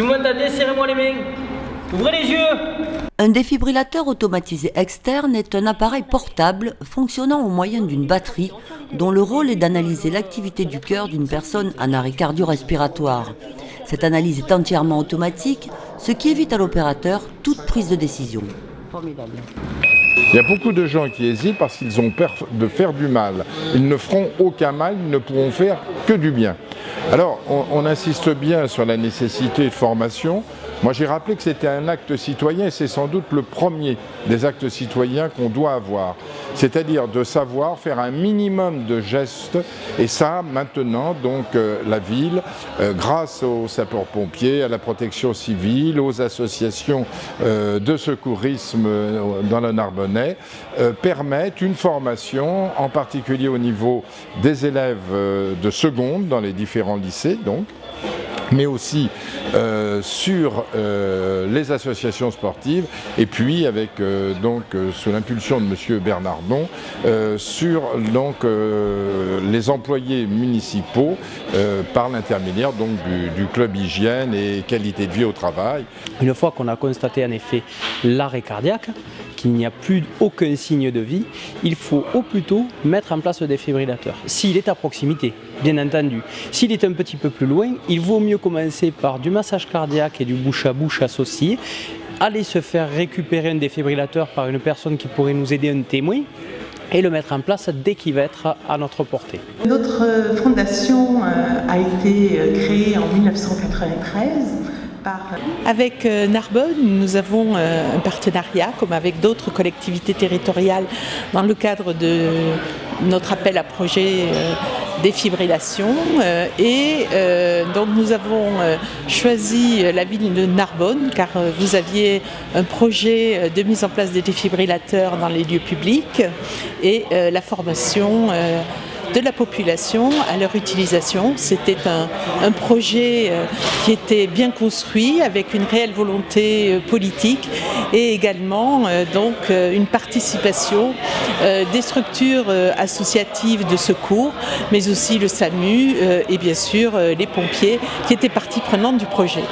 Si vous m'entendez, serrez-moi les mains. Ouvrez les yeux. Un défibrillateur automatisé externe est un appareil portable fonctionnant au moyen d'une batterie dont le rôle est d'analyser l'activité du cœur d'une personne en arrêt cardio-respiratoire. Cette analyse est entièrement automatique, ce qui évite à l'opérateur toute prise de décision. Formidable. Il y a beaucoup de gens qui hésitent parce qu'ils ont peur de faire du mal. Ils ne feront aucun mal, ils ne pourront faire que du bien. Alors, on insiste bien sur la nécessité de formation. Moi, j'ai rappelé que c'était un acte citoyen et c'est sans doute le premier des actes citoyens qu'on doit avoir. C'est-à-dire de savoir faire un minimum de gestes. Et ça, maintenant, donc, la ville, grâce aux sapeurs-pompiers, à la protection civile, aux associations de secourisme dans le Narbonnais, permettent une formation, en particulier au niveau des élèves de seconde dans les différents lycées, donc, mais aussi sur les associations sportives et puis avec sous l'impulsion de M. Bernardon sur les employés municipaux par l'intermédiaire du club hygiène et qualité de vie au travail. Une fois qu'on a constaté en effet l'arrêt cardiaque, qu'il n'y a plus aucun signe de vie, il faut au plus tôt mettre en place le défibrillateur. S'il est à proximité, bien entendu. S'il est un petit peu plus loin, il vaut mieux commencer par du massage cardiaque et du bouche à bouche associé, aller se faire récupérer un défibrillateur par une personne qui pourrait nous aider, un témoin, et le mettre en place dès qu'il va être à notre portée. Notre fondation a été créée en 1993. Avec Narbonne, nous avons un partenariat, comme avec d'autres collectivités territoriales, dans le cadre de notre appel à projet défibrillation. Donc nous avons choisi la ville de Narbonne, car vous aviez un projet de mise en place des défibrillateurs dans les lieux publics et la formation de la population à leur utilisation. C'était un projet qui était bien construit avec une réelle volonté politique et également une participation des structures associatives de secours, mais aussi le SAMU et bien sûr les pompiers qui étaient partie prenante du projet.